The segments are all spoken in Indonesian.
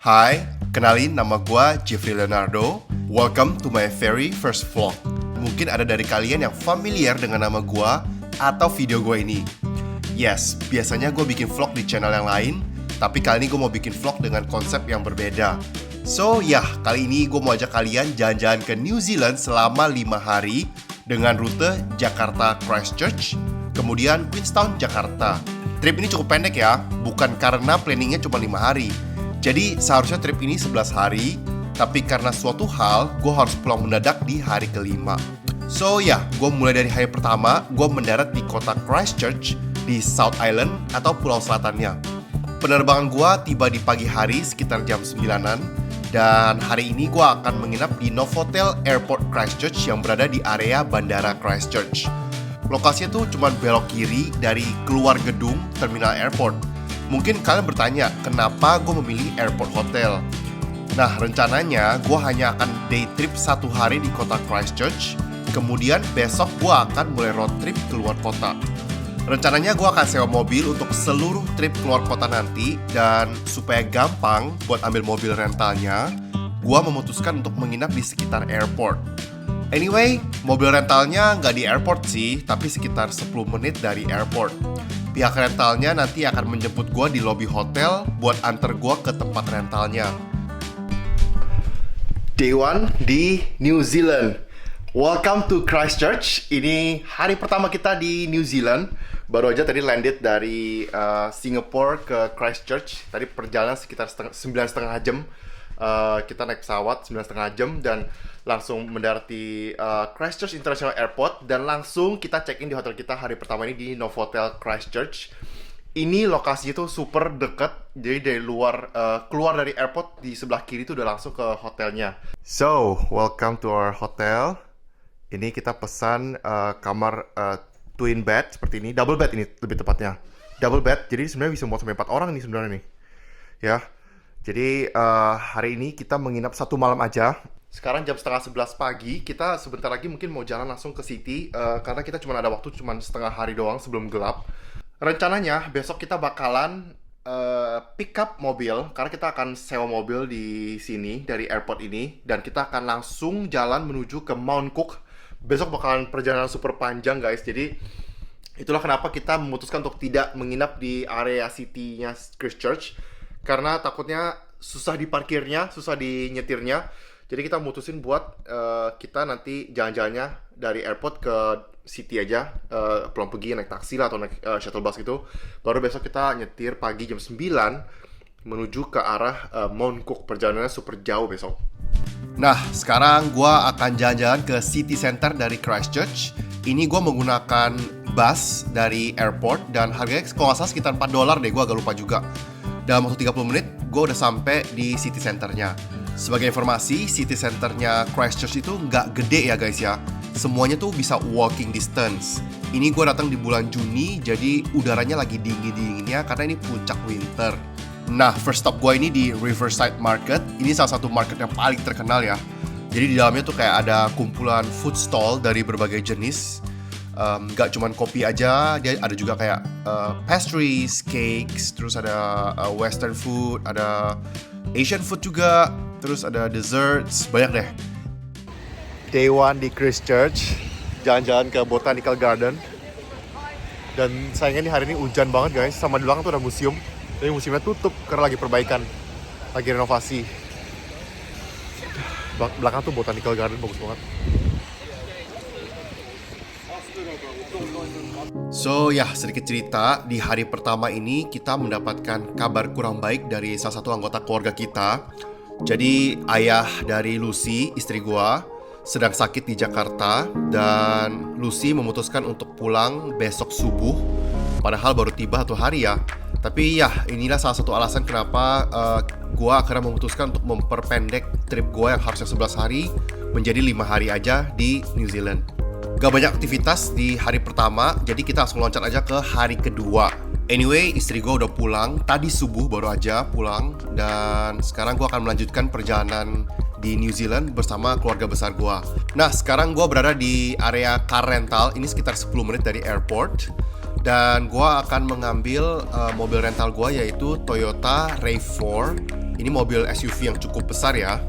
Hai, kenalin nama gua Jeffrey Leonardo. Welcome to my very first vlog. Mungkin ada dari kalian yang familiar dengan nama gua atau video gua ini. Yes, biasanya gue bikin vlog di channel yang lain, tapi kali ini gue mau bikin vlog dengan konsep yang berbeda. So, kali ini gue mau ajak kalian jalan-jalan ke New Zealand selama 5 hari dengan rute Jakarta Christchurch, kemudian Queenstown, Jakarta. Trip ini cukup pendek ya, bukan karena planningnya cuma 5 hari. Jadi seharusnya trip ini 11 hari, tapi karena suatu hal, gue harus pulang mendadak di hari kelima. So gue mulai dari hari pertama, gue mendarat di kota Christchurch di South Island atau pulau selatannya. Penerbangan gue tiba di pagi hari sekitar jam 9-an, dan hari ini gue akan menginap di Novotel Airport Christchurch yang berada di area Bandara Christchurch. Lokasinya tuh cuma belok kiri dari keluar gedung terminal airport. Mungkin kalian bertanya, kenapa gue memilih airport hotel? Nah, rencananya gue hanya akan day trip 1 hari di kota Christchurch, kemudian besok gue akan mulai road trip keluar kota. Rencananya gue akan sewa mobil untuk seluruh trip keluar kota nanti, dan supaya gampang buat ambil mobil rentalnya, gue memutuskan untuk menginap di sekitar airport. Anyway, mobil rentalnya nggak di airport sih, tapi sekitar 10 menit dari airport. Pihak rentalnya nanti akan menjemput gue di lobi hotel buat antar gue ke tempat rentalnya. Day 1 di New Zealand. Welcome to Christchurch. Ini hari pertama kita di New Zealand. Baru aja tadi landed dari Singapore ke Christchurch. Tadi perjalanan sekitar 9,5 jam. Kita naik pesawat 9,5 jam dan langsung mendarat di Christchurch International Airport, dan langsung kita check-in di hotel kita hari pertama ini di Novotel Christchurch. Ini lokasinya tuh super dekat, jadi dari luar keluar dari airport di sebelah kiri tuh udah langsung ke hotelnya. So, welcome to our hotel. Ini kita pesan kamar twin bed seperti ini, double bed ini lebih tepatnya. Double bed, jadi sebenarnya bisa muat sampai 4 orang nih sebenarnya nih. Ya. Jadi hari ini kita menginap 1 malam aja. Sekarang jam setengah 11 pagi, kita sebentar lagi mungkin mau jalan langsung ke city, karena kita cuma ada waktu cuma setengah hari doang sebelum gelap. Rencananya besok kita bakalan pick up mobil, karena kita akan sewa mobil di sini dari airport ini, dan kita akan langsung jalan menuju ke Mount Cook. Besok bakalan perjalanan super panjang guys, jadi itulah kenapa kita memutuskan untuk tidak menginap di area city-nya Christchurch, karena takutnya susah diparkirnya, susah dinyetirnya. Jadi kita mutusin buat kita nanti jalan-jalannya dari airport ke city aja, pulang pergi naik taksi lah atau naik shuttle bus gitu. Baru besok kita nyetir pagi jam 9 menuju ke arah Mount Cook. Perjalanannya super jauh besok. Nah, sekarang gue akan jalan-jalan ke city center dari Christchurch. Ini gue menggunakan bus dari airport, dan harganya kalau nggak salah sekitar $4 deh, gue agak lupa juga. Dalam waktu 30 menit, gue udah sampai di city centernya. Sebagai informasi, city centernya Christchurch itu nggak gede ya guys ya. Semuanya tuh bisa walking distance. Ini gue datang di bulan Juni, jadi udaranya lagi dingin-dinginnya karena ini puncak winter. Nah, first stop gue ini di Riverside Market. Ini salah satu market yang paling terkenal ya. Jadi di dalamnya tuh kayak ada kumpulan food stall dari berbagai jenis. Gak cuman kopi aja, dia ada juga kayak pastries, cakes, terus ada western food, ada Asian food juga, terus ada desserts, banyak deh. Day 1 di Christchurch, jalan-jalan ke Botanical Garden. Dan sayangnya nih hari ini hujan banget guys, sama di belakang tuh ada museum. Tapi museumnya tutup karena lagi perbaikan, lagi renovasi. Belakang tuh Botanical Garden, bagus banget. So sedikit cerita, di hari pertama ini kita mendapatkan kabar kurang baik dari salah satu anggota keluarga kita. Jadi ayah dari Lucy, istri gua, sedang sakit di Jakarta, dan Lucy memutuskan untuk pulang besok subuh. Padahal baru tiba 1 hari ya. Tapi inilah salah satu alasan kenapa gua akhirnya memutuskan untuk memperpendek trip gua yang harusnya 11 hari menjadi 5 hari aja di New Zealand. Gak banyak aktivitas di hari pertama, jadi kita langsung loncat aja ke hari kedua. Anyway, istri gue udah pulang, tadi subuh baru aja pulang, dan sekarang gue akan melanjutkan perjalanan di New Zealand bersama keluarga besar gue. Nah, sekarang gue berada di area car rental, ini sekitar 10 menit dari airport. Dan gue akan mengambil mobil rental gue, yaitu Toyota RAV4 Ini mobil SUV yang cukup besar ya.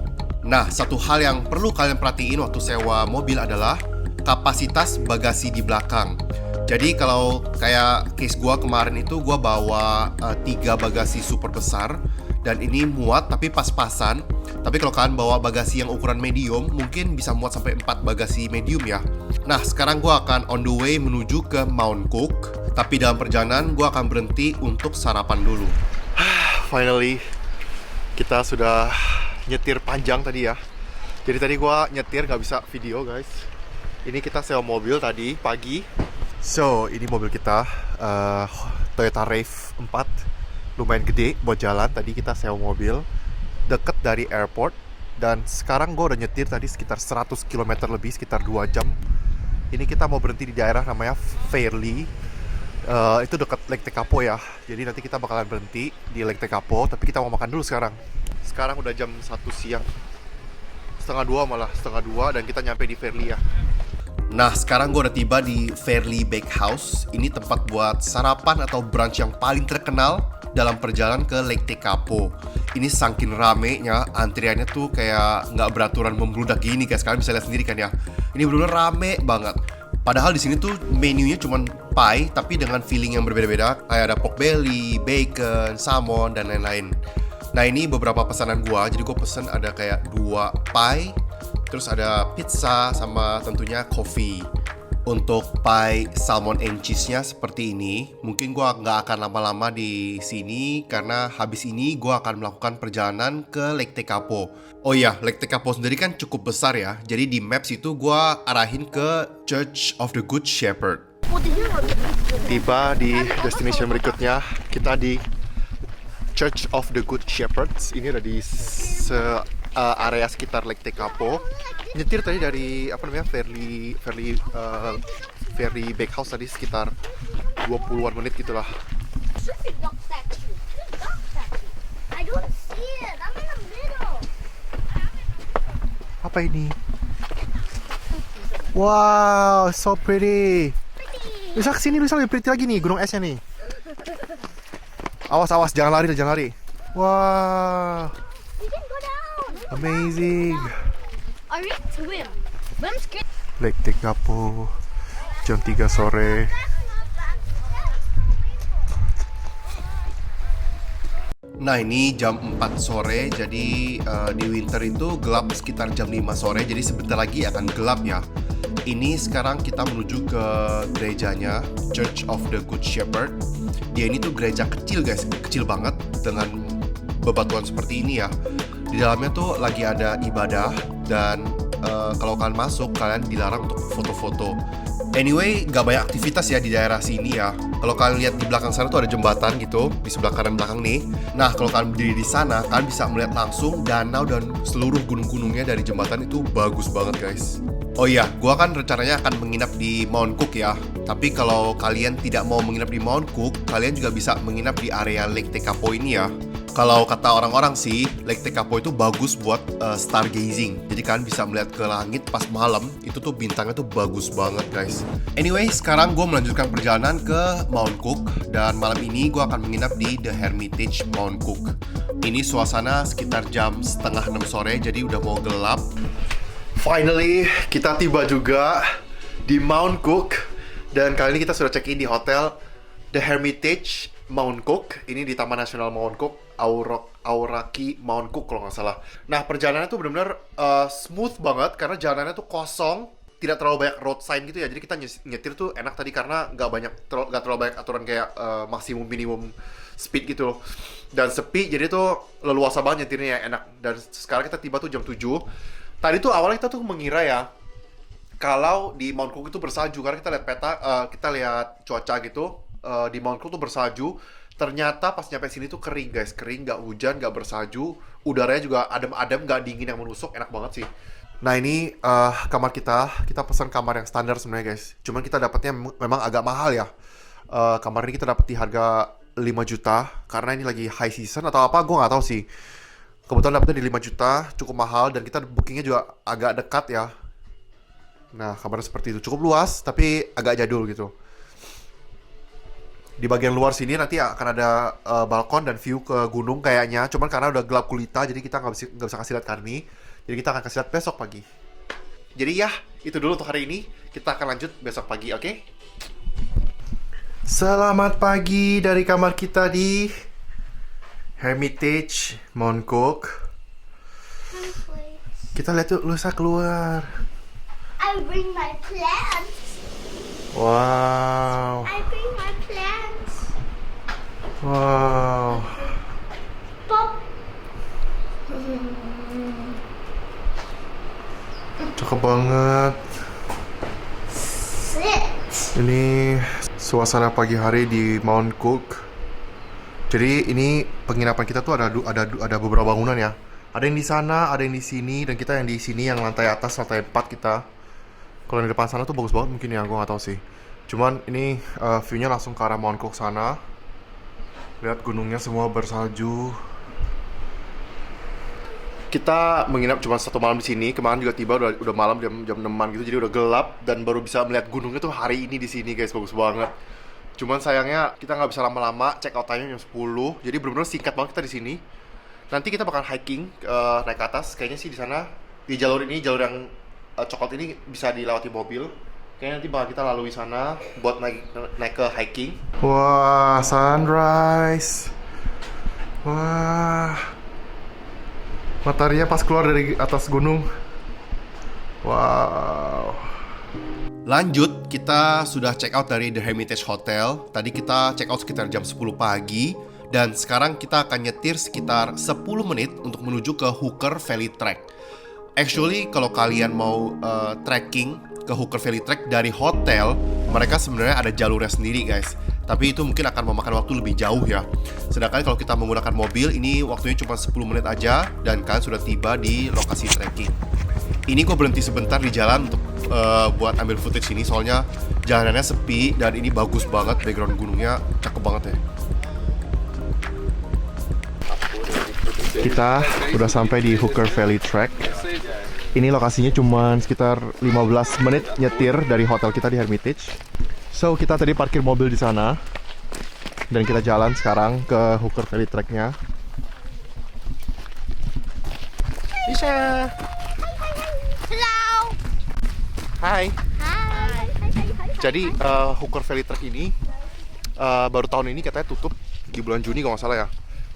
Nah, satu hal yang perlu kalian perhatiin waktu sewa mobil adalah kapasitas bagasi di belakang. Jadi kalau kayak case gua kemarin itu gua bawa 3 bagasi super besar dan ini muat tapi pas-pasan. Tapi kalau kalian bawa bagasi yang ukuran medium mungkin bisa muat sampai 4 bagasi medium ya. Nah, sekarang gua akan on the way menuju ke Mount Cook. Tapi dalam perjalanan gua akan berhenti untuk sarapan dulu. Finally, kita sudah nyetir panjang tadi ya. Jadi tadi gua nyetir nggak bisa video guys. Ini kita sewa mobil tadi pagi. So, ini mobil kita Toyota Rave 4. Lumayan gede buat jalan. Tadi kita sewa mobil deket dari airport. Dan sekarang gue udah nyetir tadi sekitar 100 km lebih, sekitar 2 jam. Ini kita mau berhenti di daerah namanya Fairley. Itu deket Lake Tekapo ya. Jadi nanti kita bakalan berhenti di Lake Tekapo. Tapi kita mau makan dulu sekarang. Sekarang udah jam 1 siang. Setengah 2 dan kita nyampe di Fairley ya. Nah, sekarang gue udah tiba di Fairley Bakehouse. Ini tempat buat sarapan atau brunch yang paling terkenal dalam perjalanan ke Lake Tekapo. Ini saking ramenya, antriannya tuh kayak nggak beraturan membludak gini guys. Kalian bisa lihat sendiri kan ya. Ini bener-bener rame banget. Padahal di sini tuh menunya cuma pie, tapi dengan feeling yang berbeda-beda. Kayak ada pork belly, bacon, salmon, dan lain-lain. Nah, ini beberapa pesanan gua. Jadi gua pesen ada kayak 2 pie, terus ada pizza sama tentunya coffee. Untuk pie salmon and cheese-nya seperti ini. Mungkin gua nggak akan lama-lama di sini karena habis ini gua akan melakukan perjalanan ke Lake Tekapo. Oh iya, Lake Tekapo sendiri kan cukup besar ya. Jadi di maps itu gua arahin ke Church of the Good Shepherd. Tiba di destination berikutnya, kita di Church of the Good Shepherds. Ini ada di area sekitar Lake Tekapo. Nyetir tadi dari Fairley Bakehouse tadi sekitar 20-an menit gitulah. Apa ini? Wow, so pretty. Bisa kesini, bisa lebih pretty lagi nih gunung esnya nih. Awas, jangan lari. Wah, amazing. Lake Tekapo, jam 3 sore. Nah, ini jam 4 sore, jadi di winter itu gelap sekitar jam 5 sore, jadi sebentar lagi akan gelap ya. Ini sekarang kita menuju ke gerejanya, Church of the Good Shepherd. Dia ini tuh gereja kecil guys, kecil banget dengan bebatuan seperti ini ya. Di dalamnya tuh lagi ada ibadah dan kalau kalian masuk, kalian dilarang untuk foto-foto. Anyway, gak banyak aktivitas ya di daerah sini ya. Kalau kalian lihat di belakang sana tuh ada jembatan gitu, di sebelah kanan belakang nih. Nah, kalau kalian berdiri di sana, kalian bisa melihat langsung danau dan seluruh gunung-gunungnya dari jembatan. Itu bagus banget guys. Oh iya, gua kan rencananya akan menginap di Mount Cook ya. Tapi kalau kalian tidak mau menginap di Mount Cook, kalian juga bisa menginap di area Lake Tekapo ini ya. Kalau kata orang-orang sih, Lake Tekapo itu bagus buat stargazing. Jadi kalian bisa melihat ke langit pas malam, itu tuh bintangnya tuh bagus banget guys. Anyway, sekarang gue melanjutkan perjalanan ke Mount Cook. Dan malam ini gue akan menginap di The Hermitage Mount Cook. Ini suasana sekitar jam setengah 6 sore, jadi udah mau gelap. Finally, kita tiba juga di Mount Cook. Dan kali ini kita sudah check-in di hotel The Hermitage Mount Cook. Ini di Taman Nasional Mount Cook, Aoraki Mount Cook kalau nggak salah. Nah, perjalanannya tuh benar-benar smooth banget karena jalanannya tuh kosong, tidak terlalu banyak road sign gitu ya. Jadi kita nyetir tuh enak tadi karena nggak terlalu banyak aturan kayak maksimum minimum speed gitu loh. Dan sepi, jadi tuh leluasa banget nyetirnya ya, enak. Dan sekarang kita tiba tuh jam 7. Tadi tuh awalnya kita tuh mengira ya kalau di Mount Cook itu bersalju karena kita lihat peta, kita lihat cuaca gitu. Di Mount Cook tuh bersalju. Ternyata pas nyampe sini tuh kering guys, kering, nggak hujan, nggak bersalju, udaranya juga adem-adem, nggak dingin yang menusuk, enak banget sih. Nah ini kamar kita pesan kamar yang standar sebenarnya guys. Cuman kita dapatnya memang agak mahal ya. Kamar ini kita dapat di harga 5 juta karena ini lagi high season atau apa, gue nggak tahu sih. Kebetulan dapetnya di 5 juta, cukup mahal dan kita bookingnya juga agak dekat ya. Nah kamarnya seperti itu, cukup luas tapi agak jadul gitu. Di bagian luar sini nanti akan ada balkon dan view ke gunung kayaknya. Cuman karena udah gelap gulita, jadi kita nggak bisa kasih lihat kali ini. Jadi kita akan kasih lihat besok pagi. Jadi ya, itu dulu untuk hari ini. Kita akan lanjut besok pagi, oke? Selamat pagi dari kamar kita di Hermitage Mount Cook. Kita lihat yuk, Lusa keluar. I bring my plants. Wow. I bring my plants. Wow. Pop. Cakep banget. Sit. Ini suasana pagi hari di Mount Cook. Jadi ini penginapan kita tuh ada beberapa bangunan ya. Ada yang di sana, ada yang di sini, dan kita yang di sini yang lantai atas, lantai 4 kita. Kalau yang di depan sana tuh bagus banget mungkin ya, gue nggak tahu sih. Cuman ini view-nya langsung ke arah Mount Cook sana. Lihat gunungnya semua bersalju. Kita menginap cuma 1 malam di sini. Kemarin juga tiba udah malam jam 6-an gitu, jadi udah gelap dan baru bisa melihat gunungnya tuh hari ini di sini guys, bagus banget. Cuman sayangnya kita nggak bisa lama-lama, check out time-nya jam 10. Jadi benar-benar singkat banget kita di sini. Nanti kita bakal hiking naik ke atas. Kayaknya sih di sana di jalur ini, jalur yang coklat ini bisa dilewati mobil. Kayaknya nanti bakal kita lalui sana buat naik ke hiking. Wah, sunrise. Wah. Mataharinya pas keluar dari atas gunung. Wow. Lanjut, kita sudah check out dari The Hermitage Hotel. Tadi kita check out sekitar jam 10 pagi. Dan sekarang kita akan nyetir sekitar 10 menit untuk menuju ke Hooker Valley Track. Actually, kalau kalian mau trekking ke Hooker Valley Track dari hotel, mereka sebenarnya ada jalurnya sendiri guys. Tapi itu mungkin akan memakan waktu lebih jauh ya. Sedangkan kalau kita menggunakan mobil, ini waktunya cuma 10 menit aja dan kalian sudah tiba di lokasi trekking. Ini gue berhenti sebentar di jalan untuk buat ambil footage ini, soalnya jalanannya sepi dan ini bagus banget, background gunungnya cakep banget ya. Kita udah sampai di Hooker Valley Track. Ini lokasinya cuma sekitar 15 menit nyetir dari hotel kita di Hermitage. So, kita tadi parkir mobil di sana. Dan kita jalan sekarang ke Hooker Valley Track-nya. Lisa. Hello. Hai. Hi. Jadi Hooker Valley Track ini baru tahun ini katanya tutup di bulan Juni kalau nggak salah ya.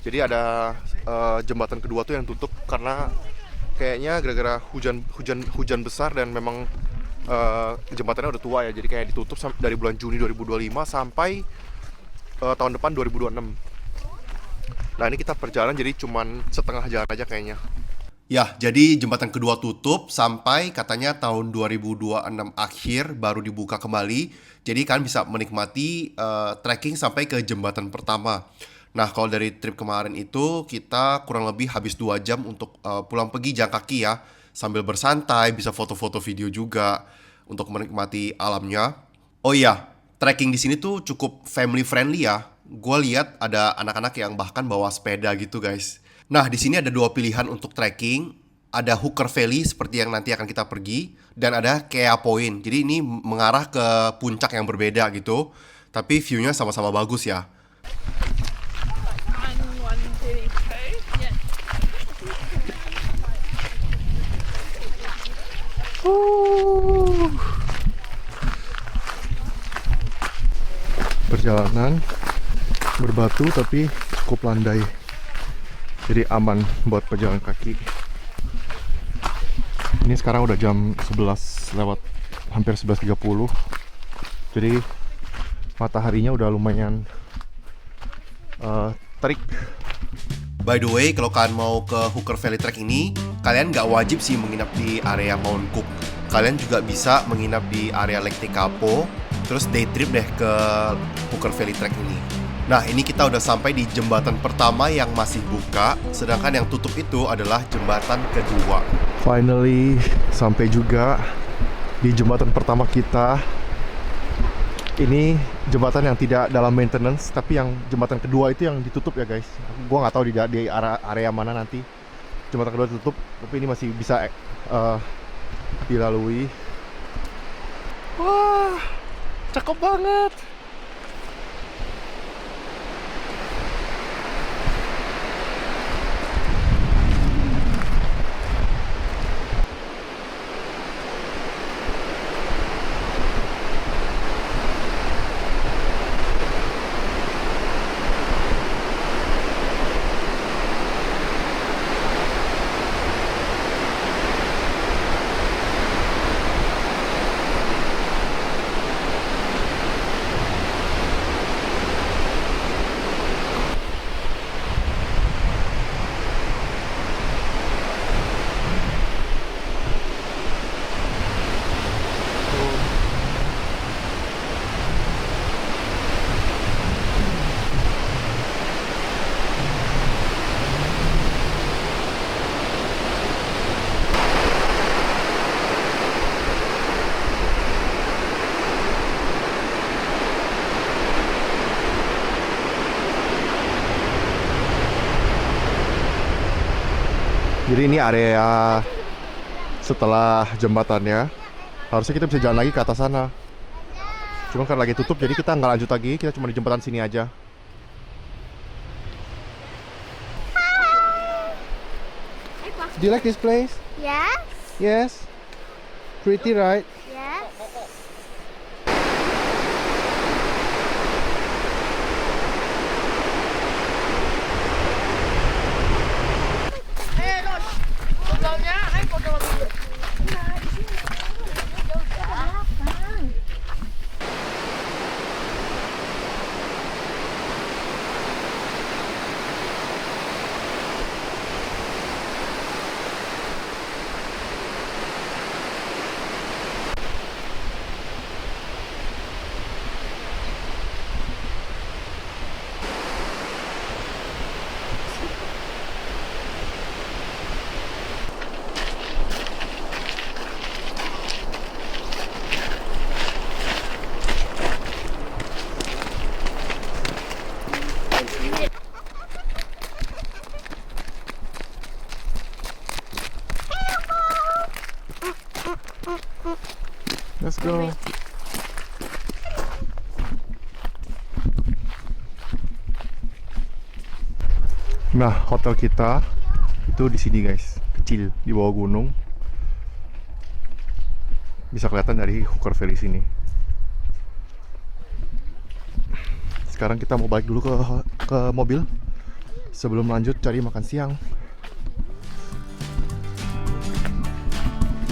Jadi ada jembatan kedua tuh yang tutup karena kayaknya gara-gara hujan besar dan memang jembatannya udah tua ya. Jadi kayak ditutup dari bulan Juni 2025 sampai tahun depan 2026. Nah ini kita perjalanan jadi cuman setengah jalan aja kayaknya. Ya, jadi jembatan kedua tutup sampai katanya tahun 2026 akhir baru dibuka kembali. Jadi kalian bisa menikmati trekking sampai ke jembatan pertama. Nah, kalau dari trip kemarin itu kita kurang lebih habis 2 jam untuk pulang pergi jalan kaki ya. Sambil bersantai, bisa foto-foto video juga untuk menikmati alamnya. Oh iya, trekking di sini tuh cukup family friendly ya. Gue lihat ada anak-anak yang bahkan bawa sepeda gitu guys. Nah, di sini ada 2 pilihan untuk trekking. Ada Hooker Valley seperti yang nanti akan kita pergi, dan ada Kea Point. Jadi ini mengarah ke puncak yang berbeda gitu. Tapi view-nya sama-sama bagus ya. Perjalanan berbatu tapi cukup landai, jadi aman buat pejalan kaki. Ini sekarang udah jam 11 lewat hampir 11.30. Jadi mataharinya udah lumayan terik. By the way, kalau kalian mau ke Hooker Valley Track ini, kalian nggak wajib sih menginap di area Mount Cook. Kalian juga bisa menginap di area Lake Tekapo, terus day trip deh ke Hooker Valley Track ini. Nah, ini kita udah sampai di jembatan pertama yang masih buka, sedangkan yang tutup itu adalah jembatan kedua. Finally, sampai juga di jembatan pertama kita. Ini jembatan yang tidak dalam maintenance, tapi yang jembatan kedua itu yang ditutup ya guys. Gua nggak tahu di area mana nanti jembatan kedua tutup, tapi ini masih bisa dilalui. Wah, cakep banget. Jadi ini area setelah jembatannya. Harusnya kita bisa jalan lagi ke atas sana. Cuma karena lagi tutup, jadi kita nggak lanjut lagi. Kita cuma di jembatan sini aja. Do you like this place? Yes. Yes. Pretty, right? Yes. Let's go. Nah, hotel kita itu di sini guys, kecil di bawah gunung. Bisa kelihatan dari Hooker Ferry sini. Sekarang kita mau balik dulu ke mobil sebelum lanjut cari makan siang.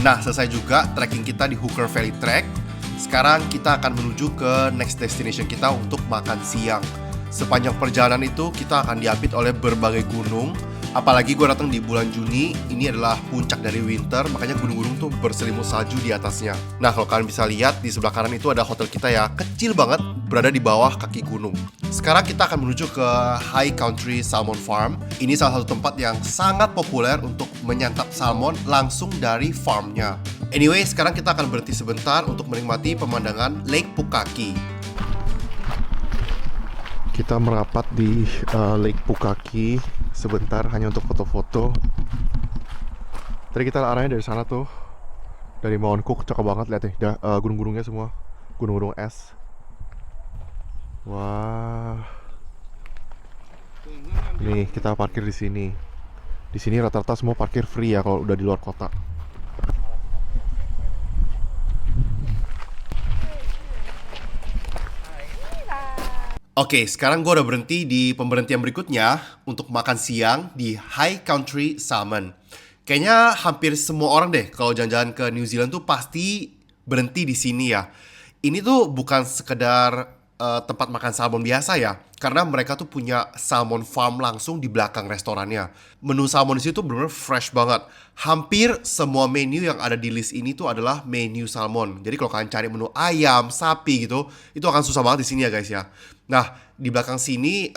Nah, selesai juga trekking kita di Hooker Valley Trek. Sekarang kita akan menuju ke next destination kita untuk makan siang. Sepanjang perjalanan itu kita akan diapit oleh berbagai gunung. Apalagi gue datang di bulan Juni, ini adalah puncak dari winter, makanya gunung-gunung tuh berselimut salju di atasnya. Nah, kalau kalian bisa lihat di sebelah kanan itu ada hotel kita ya, kecil banget, berada di bawah kaki gunung. Sekarang kita akan menuju ke High Country Salmon Farm. Ini salah satu tempat yang sangat populer untuk menyantap salmon langsung dari farmnya. Anyway, sekarang kita akan berhenti sebentar untuk menikmati pemandangan Lake Pukaki. Kita merapat di Lake Pukaki sebentar hanya untuk foto-foto. Tadi kita arahnya dari sana tuh, dari Mount Cook, cakep banget lihat nih, gunung-gunungnya semua, gunung-gunung es. Wah, nih kita parkir di sini. Di sini rata-rata semua parkir free ya kalau udah di luar kota. Oke, sekarang gue udah berhenti di pemberhentian berikutnya untuk makan siang di High Country Salmon. Kayaknya hampir semua orang deh kalau jalan-jalan ke New Zealand tuh pasti berhenti di sini ya. Ini tuh bukan sekedar tempat makan salmon biasa ya, karena mereka tuh punya salmon farm langsung di belakang restorannya. Menu salmon di situ bener-bener fresh banget. Hampir semua menu yang ada di list ini tuh adalah menu salmon. Jadi kalau kalian cari menu ayam, sapi gitu, itu akan susah banget di sini ya guys ya. Nah, di belakang sini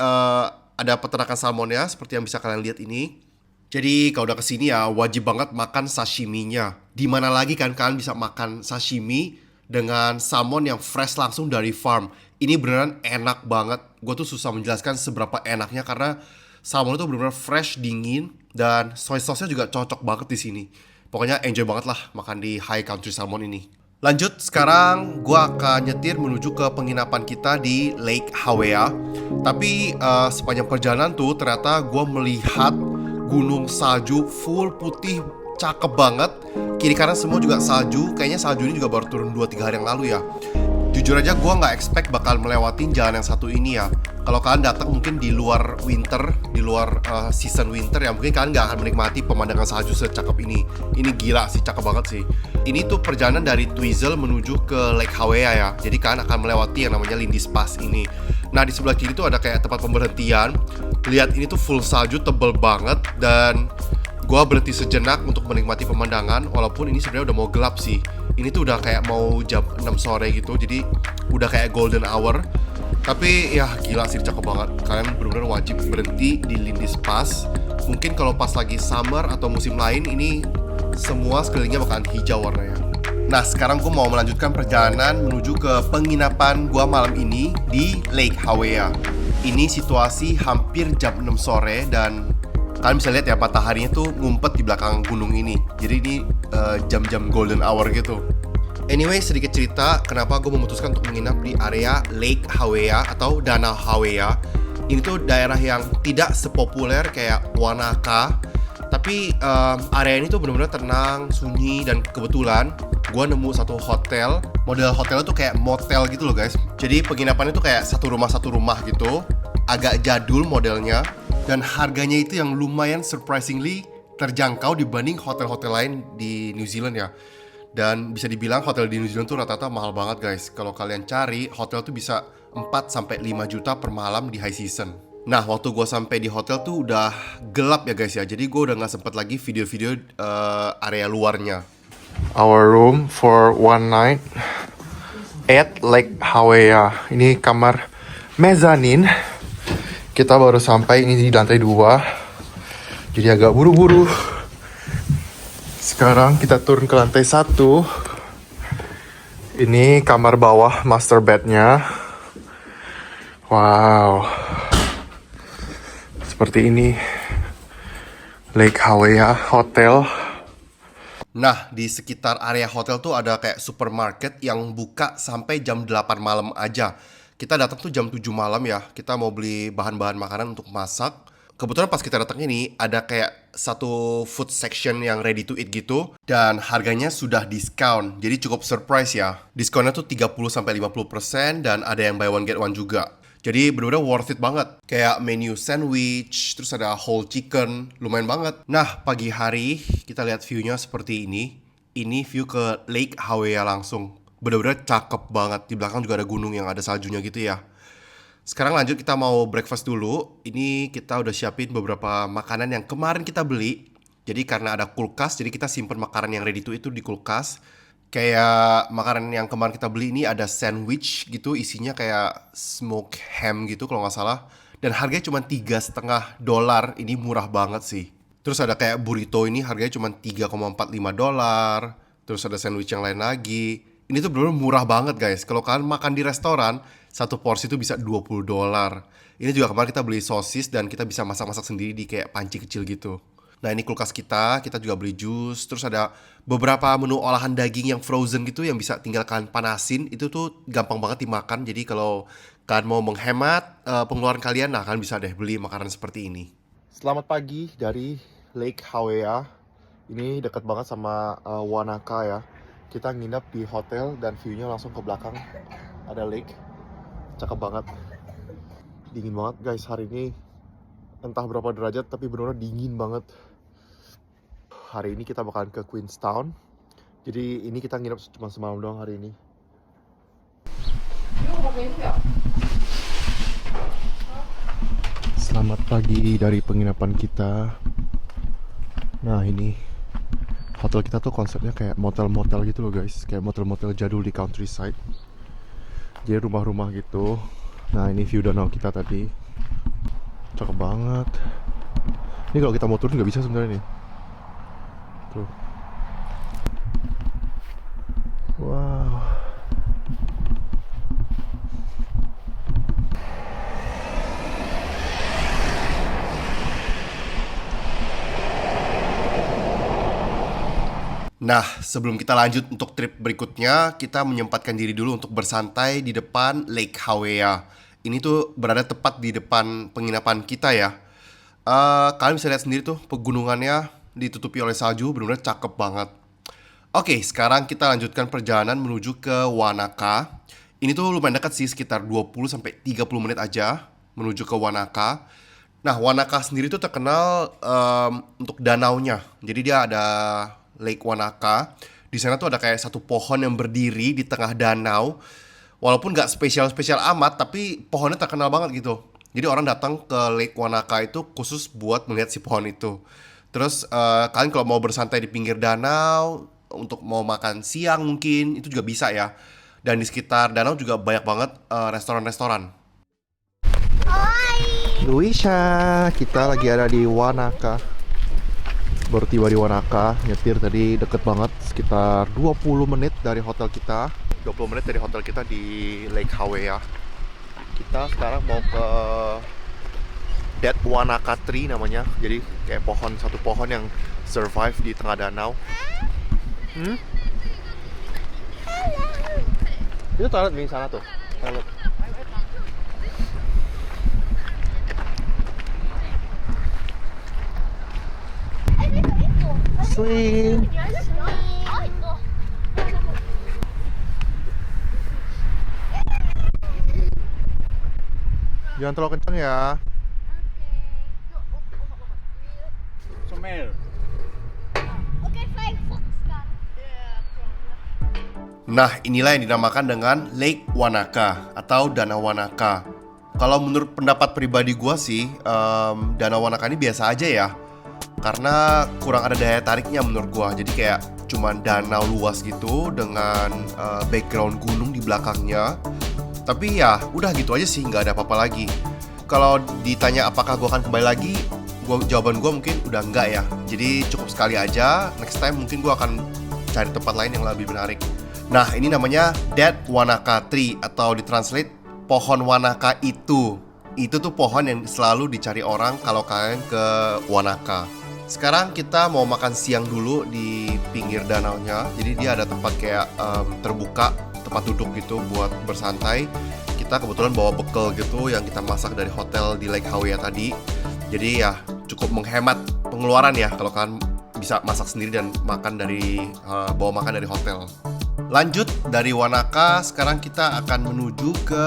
ada peternakan salmonnya seperti yang bisa kalian lihat ini. Jadi kalau udah kesini ya wajib banget makan sashiminya. Dimana lagi kan kalian bisa makan sashimi dengan salmon yang fresh langsung dari farm. Ini beneran enak banget. Gue tuh susah menjelaskan seberapa enaknya karena salmon itu bener-bener fresh, dingin, dan soy sauce-nya juga cocok banget di sini. Pokoknya enjoy banget lah makan di High Country Salmon ini. Lanjut, sekarang gue akan nyetir menuju ke penginapan kita di Lake Hawea. Tapi sepanjang perjalanan tuh ternyata gue melihat gunung salju full putih, cakep banget. Kiri kanan semua juga salju. Kayaknya salju ini juga baru turun 2-3 hari yang lalu ya. Jujur aja gue gak expect bakal melewatin jalan yang satu ini ya. Kalau kalian datang mungkin di luar winter, di luar season winter ya, mungkin kalian gak akan menikmati pemandangan salju secakep ini. Ini gila sih, cakep banget sih. Ini tuh perjalanan dari Twizel menuju ke Lake Hawea ya. Jadi kalian akan melewati yang namanya Lindis Pass ini. Nah, di sebelah kiri tuh ada kayak tempat pemberhentian. Lihat, ini tuh full salju, tebel banget. Dan gue berhenti sejenak untuk menikmati pemandangan. Walaupun ini sebenarnya udah mau gelap sih. Ini tuh udah kayak mau jam 6 sore gitu. Jadi udah kayak golden hour. Tapi ya gila sih, cakep banget. Kalian benar-benar wajib berhenti di Lindis Pass. Mungkin kalau pas lagi summer atau musim lain, ini semua sekelilingnya bakalan hijau warnanya. Nah, sekarang gue mau melanjutkan perjalanan menuju ke penginapan gue malam ini di Lake Hawea. Ini situasi hampir jam 6 sore dan Kalian bisa lihat ya mataharinya tuh ngumpet di belakang gunung ini. Jadi ini jam-jam golden hour gitu. Anyway, sedikit cerita kenapa gue memutuskan untuk menginap di area Lake Hawea atau Danau Hawea. Ini tuh daerah yang tidak sepopuler kayak Wanaka, tapi area ini tuh benar-benar tenang, sunyi, dan kebetulan gue nemu satu hotel. Model hotelnya tuh kayak motel gitu loh guys. Jadi penginapannya tuh kayak satu rumah gitu, agak jadul modelnya, dan harganya itu yang lumayan surprisingly terjangkau dibanding hotel-hotel lain di New Zealand ya. Dan bisa dibilang hotel di New Zealand tuh rata-rata mahal banget guys. Kalau kalian cari, hotel tuh bisa 4-5 juta per malam di high season. Nah, waktu gue sampai di hotel tuh udah gelap ya guys ya. Jadi gue udah gak sempet lagi video-video area luarnya. Our room for one night at Lake Hawea. Ini kamar mezzanine. Kita baru sampai ini di lantai 2. Jadi agak buru-buru. Sekarang kita turun ke lantai 1. Ini kamar bawah master bednya. Wow. Seperti ini Lake Hawea Hotel. Nah, di sekitar area hotel tuh ada kayak supermarket yang buka sampai jam 8 malam aja. Kita datang tuh jam 7 malam ya. Kita mau beli bahan-bahan makanan untuk masak. Kebetulan pas kita datang ini ada kayak satu food section yang ready to eat gitu, dan harganya sudah diskon. Jadi cukup surprise ya. Diskonnya tuh 30-50% dan ada yang buy one get one juga. Jadi bener-bener worth it banget. Kayak menu sandwich, terus ada whole chicken, lumayan banget. Nah, pagi hari kita lihat view-nya seperti ini. Ini view ke Lake Hawea langsung. Bener-bener cakep banget. Di belakang juga ada gunung yang ada saljunya gitu ya. Sekarang lanjut, kita mau breakfast dulu. Ini kita udah siapin beberapa makanan yang kemarin kita beli. Jadi karena ada kulkas, jadi kita simpen makanan yang ready to eat itu di kulkas. Kayak makanan yang kemarin kita beli ini ada sandwich gitu, isinya kayak smoked ham gitu kalau nggak salah. Dan harganya cuma $3,5. Ini murah banget sih. Terus ada kayak burrito, ini harganya cuma $3,45. Terus ada sandwich yang lain lagi. Ini tuh bener-bener murah banget guys. Kalau kalian makan di restoran, satu porsi itu bisa $20. Ini juga kemarin kita beli sosis dan kita bisa masak-masak sendiri di kayak panci kecil gitu. Nah, ini kulkas kita juga beli jus. Terus ada beberapa menu olahan daging yang frozen gitu yang bisa tinggal kalian panasin. Itu tuh gampang banget dimakan. Jadi kalau kalian mau menghemat pengeluaran kalian, nah kalian bisa deh beli makanan seperti ini. Selamat pagi dari Lake Hawea. Ini dekat banget sama Wanaka ya. Kita nginep di hotel dan view-nya langsung ke belakang. Ada lake. Cakep banget. Dingin banget guys hari ini. Entah berapa derajat tapi benar-benar dingin banget. Hari ini kita bakalan ke Queenstown. Jadi ini kita nginep cuma semalam doang hari ini. Selamat pagi dari penginapan kita. Nah, ini hotel kita tuh konsepnya kayak motel-motel gitu loh guys. Kayak motel-motel jadul di countryside. Jadi rumah-rumah gitu. Nah, ini view danau kita tadi. Cakep banget. Ini kalau kita mau turun nggak bisa sebenarnya nih. Tuh. Wow. Nah, sebelum kita lanjut untuk trip berikutnya, kita menyempatkan diri dulu untuk bersantai di depan Lake Hawea. Ini tuh berada tepat di depan penginapan kita ya. Kalian bisa lihat sendiri tuh pegunungannya ditutupi oleh salju, benar-benar cakep banget. Oke, sekarang kita lanjutkan perjalanan menuju ke Wanaka. Ini tuh lumayan dekat sih, sekitar 20-30 menit aja menuju ke Wanaka. Nah, Wanaka sendiri tuh terkenal untuk danaunya. Jadi dia ada Lake Wanaka. Di sana tuh ada kayak satu pohon yang berdiri di tengah danau. Walaupun nggak spesial-spesial amat, tapi pohonnya terkenal banget gitu. Jadi orang datang ke Lake Wanaka itu khusus buat melihat si pohon itu. Terus kalian kalau mau bersantai di pinggir danau, untuk mau makan siang mungkin, itu juga bisa ya. Dan di sekitar danau juga banyak banget restoran-restoran. Luisha, kita lagi ada di Wanaka. Baru tiba di Wanaka, nyetir tadi deket banget, sekitar 20 menit dari hotel kita. 20 menit dari hotel kita di Lake Hawea. Kita sekarang mau ke Dead Wanaka Tree namanya. Jadi kayak satu pohon yang survive di tengah danau. Itu toilet di sana tuh. Toilet. Swim. Jangan terlalu kencang ya. Oke, flying fox kan? Nah, inilah yang dinamakan dengan Lake Wanaka atau Danau Wanaka. Kalau menurut pendapat pribadi gua sih, Danau Wanaka ini biasa aja ya. Karena kurang ada daya tariknya menurut gua. Jadi kayak cuman danau luas gitu dengan background gunung di belakangnya. Tapi ya udah gitu aja sih, nggak ada apa-apa lagi. Kalau ditanya apakah gua akan kembali lagi, jawaban gua mungkin udah enggak ya. Jadi cukup sekali aja. Next time mungkin gua akan cari tempat lain yang lebih menarik. Nah, ini namanya Dead Wanaka Tree atau ditranslate pohon Wanaka itu. Itu tuh pohon yang selalu dicari orang kalau kalian ke Wanaka. Sekarang kita mau makan siang dulu di pinggir danaunya. Jadi dia ada tempat kayak terbuka, tempat duduk gitu buat bersantai. Kita kebetulan bawa bekal gitu yang kita masak dari hotel di Lake Hawea tadi. Jadi ya cukup menghemat pengeluaran ya kalau kalian bisa masak sendiri dan makan dari bawa makan dari hotel. Lanjut dari Wanaka, sekarang kita akan menuju ke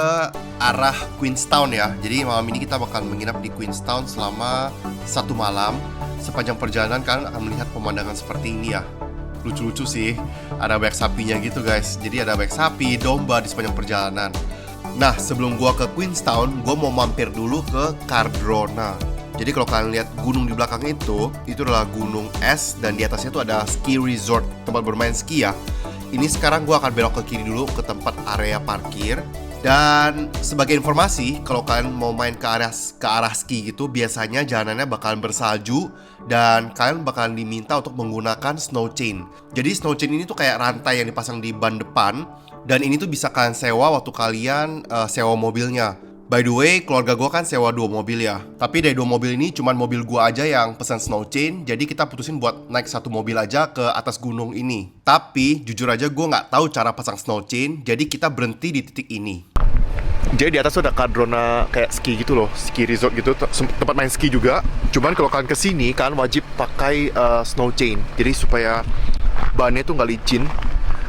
arah Queenstown ya. Jadi malam ini kita bakal menginap di Queenstown selama 1 malam. Sepanjang perjalanan kalian akan melihat pemandangan seperti ini ya. Lucu-lucu sih, ada banyak sapinya gitu guys. Jadi ada banyak sapi, domba di sepanjang perjalanan. Nah, sebelum gua ke Queenstown, gua mau mampir dulu ke Cardrona. Jadi kalau kalian lihat gunung di belakang itu adalah gunung es dan di atasnya tuh ada ski resort, tempat bermain ski ya. Ini sekarang gue akan belok ke kiri dulu ke tempat area parkir. Dan sebagai informasi, kalau kalian mau main ke arah ski gitu, biasanya jalanannya bakalan bersalju dan kalian bakalan diminta untuk menggunakan snow chain. Jadi snow chain ini tuh kayak rantai yang dipasang di ban depan dan ini tuh bisa kalian sewa waktu kalian sewa mobilnya. By the way, keluarga gue kan sewa 2 mobil ya. Tapi dari 2 mobil ini cuman mobil gue aja yang pesan snow chain. Jadi kita putusin buat naik 1 mobil aja ke atas gunung ini. Tapi jujur aja gue nggak tahu cara pasang snow chain. Jadi kita berhenti di titik ini. Jadi di atas tuh ada Cardrona kayak ski gitu loh, ski resort gitu, tempat main ski juga. Cuman kalau kalian kesini, kalian wajib pakai snow chain. Jadi supaya bannya tuh nggak licin,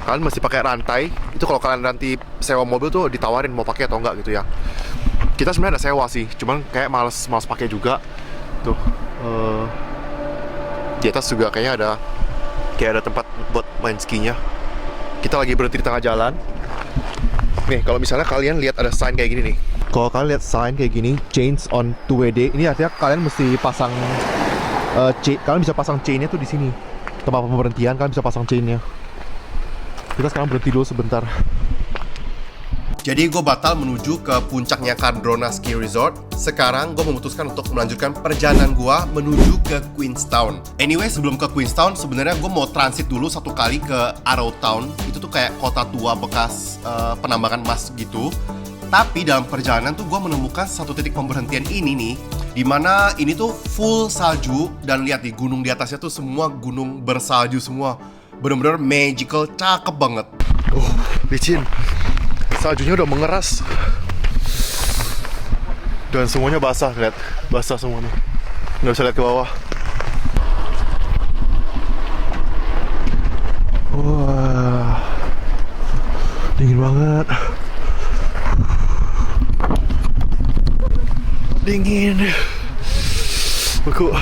kalian mesti pakai rantai. Itu kalau kalian nanti sewa mobil tuh ditawarin mau pakai atau enggak gitu ya. Kita sebenarnya ada sewa sih, cuman kayak males pakai juga. Tuh di atas juga kayaknya ada tempat buat main skinya. Kita lagi berhenti di tengah jalan. Nih, kalau misalnya kalian lihat ada sign kayak gini nih. Kalau kalian lihat sign kayak gini, chains on 2WD, ini artinya kalian mesti pasang kalian bisa pasang chainnya tuh di sini. Tempat pemberhentian kalian bisa pasang chainnya. Kita sekarang berhenti dulu sebentar. Jadi gue batal menuju ke puncaknya Cardrona Ski Resort. Sekarang gue memutuskan untuk melanjutkan perjalanan gue menuju ke Queenstown. Anyway, sebelum ke Queenstown, sebenarnya gue mau transit dulu 1 kali ke Arrowtown. Itu tuh kayak kota tua bekas penambangan emas gitu. Tapi dalam perjalanan tuh gue menemukan 1 titik pemberhentian ini nih, dimana ini tuh full salju. Dan lihat di gunung di atasnya tuh semua gunung bersalju semua. Bener-bener magical, cakep banget. Licin. Saljunya udah mengeras. Dan semuanya basah, lihat. Basah semuanya. Nggak bisa lihat ke bawah. Wah. Dingin banget. Dingin. Beku.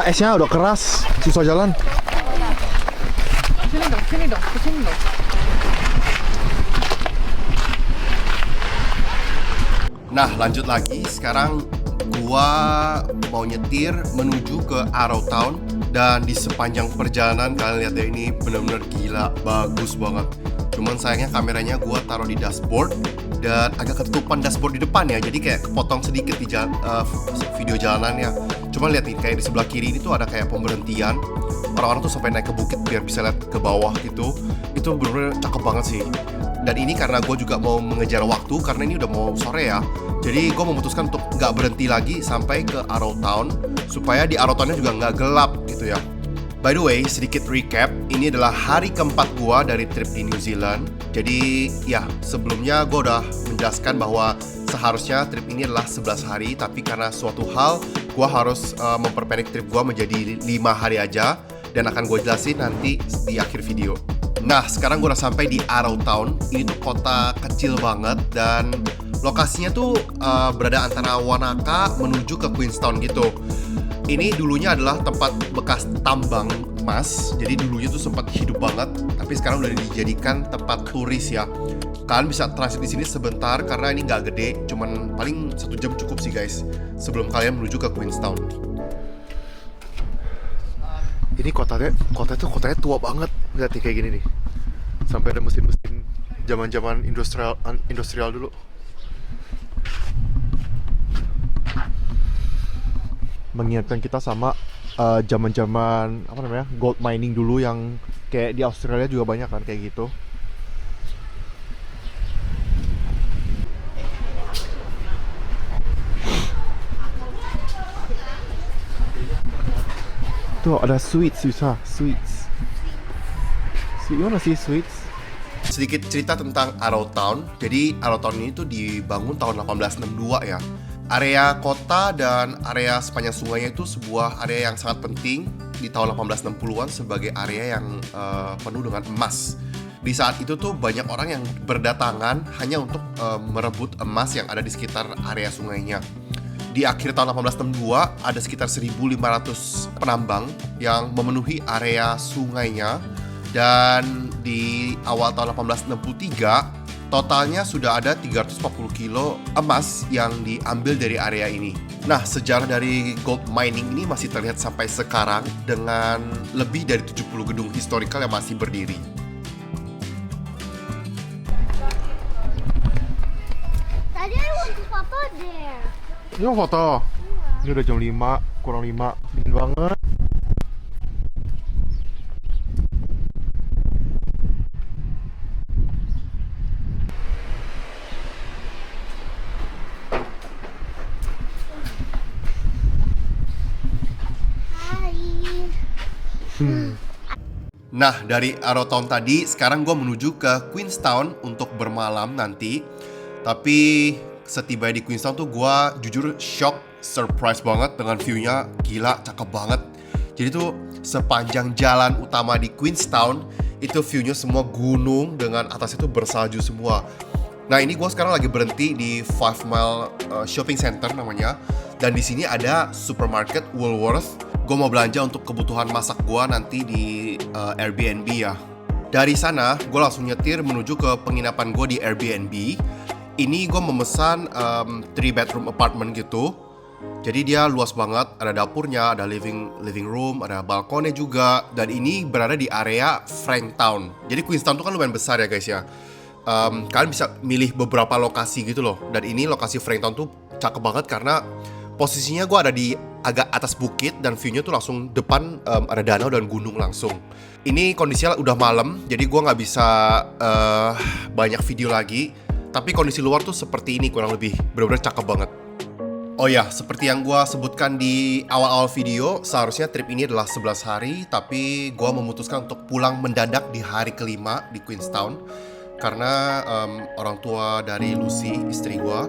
Esnya udah keras, susah jalan. Sini dong. Nah, lanjut lagi. Sekarang gua mau nyetir menuju ke Arrowtown. Dan di sepanjang perjalanan kalian lihat ya, ini benar-benar gila, bagus banget. Cuman sayangnya kameranya gua taruh di dashboard dan agak ketutupan dashboard di depan ya, jadi kayak kepotong sedikit di video jalanannya. Cuma lihat nih, kayak di sebelah kiri ini tuh ada kayak pemberhentian. Orang-orang tuh sampai naik ke bukit biar bisa lihat ke bawah gitu. Itu bener-bener cakep banget sih. Dan ini karena gue juga mau mengejar waktu, karena ini udah mau sore ya. Jadi gue memutuskan untuk nggak berhenti lagi sampai ke Arrowtown, supaya di Arrowtownnya juga nggak gelap gitu ya. By the way, sedikit recap, ini adalah hari keempat gue dari trip di New Zealand. Jadi ya, sebelumnya gue udah menjelaskan bahwa seharusnya trip ini adalah 11 hari, tapi karena suatu hal, gue harus memperpendek trip gue menjadi 5 hari aja, dan akan gue jelasin nanti di akhir video. Nah, sekarang gue udah sampai di Arrowtown. Ini tuh kota kecil banget, dan lokasinya tuh berada antara Wanaka menuju ke Queenstown gitu. Ini dulunya adalah tempat bekas tambang emas, jadi dulunya tuh sempat hidup banget, tapi sekarang udah dijadikan tempat turis ya. Kalian bisa transit di sini sebentar karena ini nggak gede, cuman paling 1 jam cukup sih guys, sebelum kalian menuju ke Queenstown. Ini kotanya tua banget. Lihat nih kayak gini nih. Sampai ada mesin-mesin zaman-zaman industrial dulu. Mengingatkan kita sama zaman-zaman apa namanya, gold mining dulu yang kayak di Australia juga banyak kan kayak gitu. Tuh ada sweets, bisa sweets. You wanna see sweets? Sedikit cerita tentang Arrowtown. Jadi Arrowtown ini tuh dibangun tahun 1862 ya. Area kota dan area sepanjang sungainya itu sebuah area yang sangat penting di tahun 1860-an sebagai area yang penuh dengan emas. Di saat itu tuh banyak orang yang berdatangan hanya untuk merebut emas yang ada di sekitar area sungainya. Di akhir tahun 1862 ada sekitar 1.500 penambang yang memenuhi area sungainya, dan di awal tahun 1863 totalnya sudah ada 340 kilo emas yang diambil dari area ini. Nah, sejarah dari gold mining ini masih terlihat sampai sekarang dengan lebih dari 70 gedung historikal yang masih berdiri. Tadi I want to photo there. Ini mau foto. Ini udah jam 5, kurang 5. Dingin banget. Nah, dari Arrowtown tadi, sekarang gue menuju ke Queenstown untuk bermalam nanti. Tapi setiba di Queenstown tuh gue jujur shock, surprise banget dengan view-nya. Gila, cakep banget. Jadi tuh sepanjang jalan utama di Queenstown itu view-nya semua gunung dengan atas itu bersalju semua. Nah, ini gue sekarang lagi berhenti di 5 Mile Shopping Center namanya. Dan di sini ada supermarket Woolworth. Gue mau belanja untuk kebutuhan masak gue nanti di Airbnb ya. Dari sana, gue langsung nyetir menuju ke penginapan gue di Airbnb. Ini gue memesan 3 bedroom apartment gitu. Jadi dia luas banget, ada dapurnya, ada living room, ada balkonnya juga. Dan ini berada di area Franktown. Jadi Queenstown tuh kan lumayan besar ya guys ya. Kalian bisa milih beberapa lokasi gitu loh. Dan ini lokasi Franktown tuh cakep banget karena posisinya gue ada di agak atas bukit dan view-nya tuh langsung depan ada danau dan gunung langsung. Ini kondisinya udah malam, jadi gue nggak bisa banyak video lagi. Tapi kondisi luar tuh seperti ini kurang lebih, bener-bener cakep banget. Oh ya, seperti yang gue sebutkan di awal-awal video, seharusnya trip ini adalah 11 hari, tapi gue memutuskan untuk pulang mendadak di hari kelima di Queenstown. Karena orang tua dari Lucy, istri gue,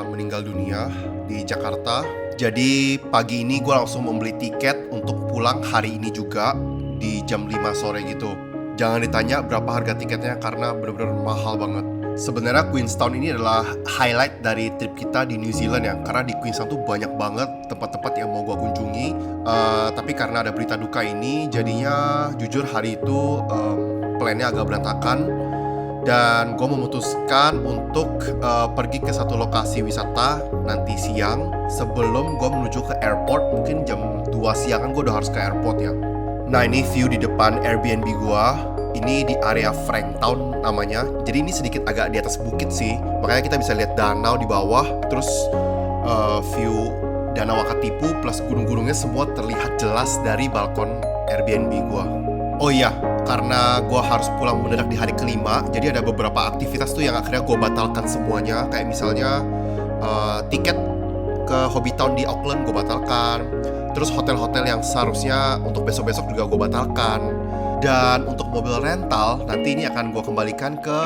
meninggal dunia di Jakarta. Jadi pagi ini gue langsung membeli tiket untuk pulang hari ini juga di jam 5 sore gitu. Jangan ditanya berapa harga tiketnya karena bener-bener mahal banget. Sebenarnya Queenstown ini adalah highlight dari trip kita di New Zealand ya. Karena di Queenstown tuh banyak banget tempat-tempat yang mau gue kunjungi. Tapi karena ada berita duka ini, jadinya jujur hari itu plannya agak berantakan. Dan gue memutuskan untuk pergi ke satu lokasi wisata nanti siang sebelum gue menuju ke airport. Mungkin jam 2 siang kan gue udah harus ke airport ya. Nah, ini view di depan Airbnb gue. Ini di area Franktown namanya. Jadi ini sedikit agak di atas bukit sih. Makanya kita bisa lihat danau di bawah. Terus view Danau Wakatipu plus gunung-gunungnya semua terlihat jelas dari balkon Airbnb gua. Oh iya, karena gua harus pulang mendadak di hari kelima, jadi ada beberapa aktivitas tuh yang akhirnya gua batalkan semuanya. Kayak misalnya tiket ke Hobbytown di Auckland gua batalkan. Terus hotel-hotel yang seharusnya untuk besok-besok juga gua batalkan. Dan untuk mobil rental, nanti ini akan gua kembalikan ke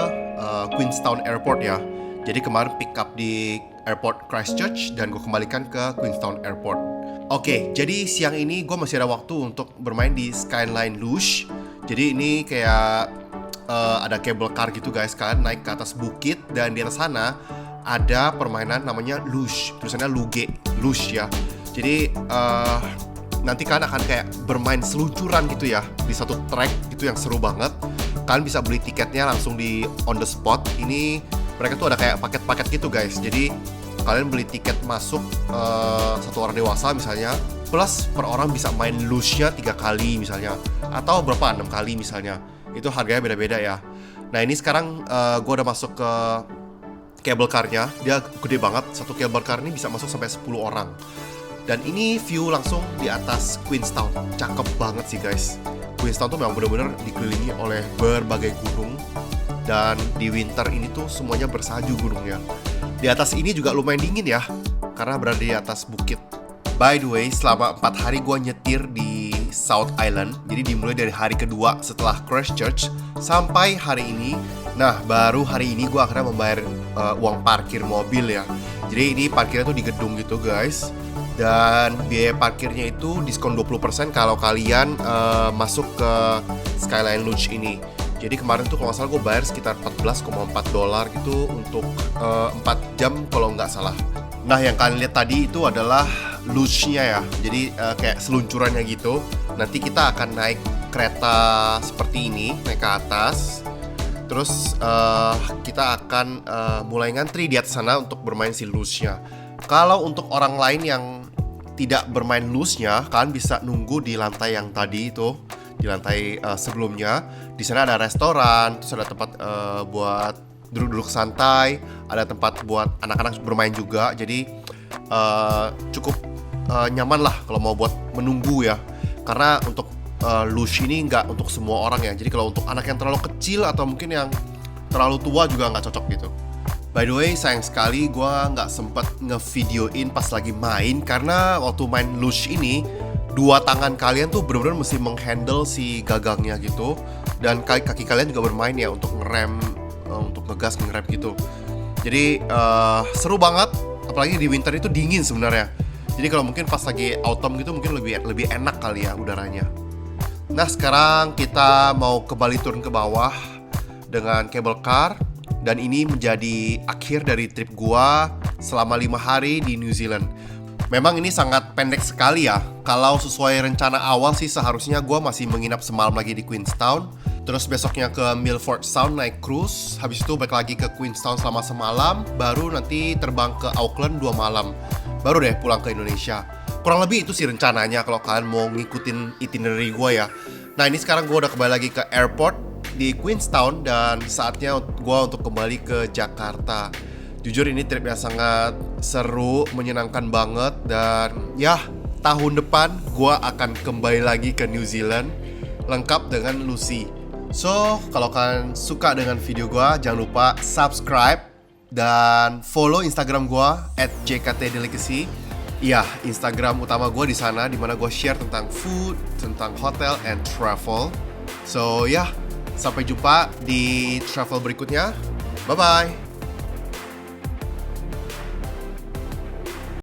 Queenstown Airport ya. Jadi kemarin pick up di Airport Christchurch dan gue kembalikan ke Queenstown Airport. Oke, jadi siang ini gue masih ada waktu untuk bermain di Skyline Luge. Jadi ini kayak ada cable car gitu guys, kalian naik ke atas bukit dan di atas sana ada permainan namanya luge, tulisannya luge ya. Jadi nanti kalian akan kayak bermain seluncuran gitu ya di satu track gitu yang seru banget. Kalian bisa beli tiketnya langsung di on the spot. Ini mereka tuh ada kayak paket-paket gitu guys. Jadi kalian beli tiket masuk satu orang dewasa misalnya, plus per orang bisa main luge-nya 3 kali misalnya, atau berapa 6 kali misalnya. Itu harganya beda-beda ya. Nah ini sekarang gue udah masuk ke cable car-nya. Dia gede banget. Satu cable car ini bisa masuk sampai 10 orang. Dan ini view langsung di atas Queenstown. Cakep banget sih guys. Queenstown tuh memang bener-bener dikelilingi oleh berbagai gunung. Dan di winter ini tuh semuanya bersalju gunungnya. Di atas ini juga lumayan dingin ya, karena berada di atas bukit. By the way, selama 4 hari gue nyetir di South Island. Jadi dimulai dari hari kedua setelah Christchurch sampai hari ini. Nah, baru hari ini gue akhirnya membayar uang parkir mobil ya. Jadi ini parkirnya tuh di gedung gitu guys. Dan biaya parkirnya itu diskon 20% kalau kalian masuk ke Skyline Luge ini. Jadi kemarin tuh kalau nggak salah gue bayar sekitar $14,4 gitu untuk 4 jam kalau nggak salah. Nah yang kalian lihat tadi itu adalah luge-nya ya. Jadi kayak seluncurannya gitu. Nanti kita akan naik kereta seperti ini, naik ke atas. Terus kita akan mulai ngantri di atas sana untuk bermain si luge-nya. Kalau untuk orang lain yang tidak bermain luge-nya, kalian bisa nunggu di lantai yang tadi itu. Di lantai sebelumnya, di sana ada restoran, terus ada tempat buat duduk-duduk santai, ada tempat buat anak-anak bermain juga. Jadi cukup nyaman lah kalau mau buat menunggu ya. Karena untuk luge ini nggak untuk semua orang ya. Jadi kalau untuk anak yang terlalu kecil atau mungkin yang terlalu tua juga nggak cocok gitu. By the way, sayang sekali gue nggak sempet ngevideoin pas lagi main, karena waktu main luge ini 2 tangan kalian tuh benar-benar mesti menghandle si gagangnya gitu, dan kaki kalian juga bermain ya untuk ngerem, untuk ngegas, ngerem gitu. Jadi seru banget, apalagi di winter itu dingin sebenarnya. Jadi kalau mungkin pas lagi autumn gitu mungkin lebih enak kali ya udaranya. Nah sekarang kita mau kembali turun ke bawah dengan cable car. Dan ini menjadi akhir dari trip gua selama 5 hari di New Zealand. Memang ini sangat pendek sekali ya. Kalau sesuai rencana awal sih seharusnya gua masih menginap semalam lagi di Queenstown. Terus besoknya ke Milford Sound naik cruise. Habis itu balik lagi ke Queenstown selama semalam. Baru nanti terbang ke Auckland 2 malam. Baru deh pulang ke Indonesia. Kurang lebih itu sih rencananya kalau kalian mau ngikutin itinerary gua ya. Nah ini sekarang gua udah kembali lagi ke airport di Queenstown dan saatnya gue untuk kembali ke Jakarta. Jujur ini trip yang sangat seru, menyenangkan banget, dan ya tahun depan gue akan kembali lagi ke New Zealand lengkap dengan Lucy. So kalau kalian suka dengan video gue, jangan lupa subscribe dan follow Instagram gue @jktdelicacy. Iya, Instagram utama gue di sana, dimana gue share tentang food, tentang hotel and travel. So ya, sampai jumpa di travel berikutnya. Bye-bye.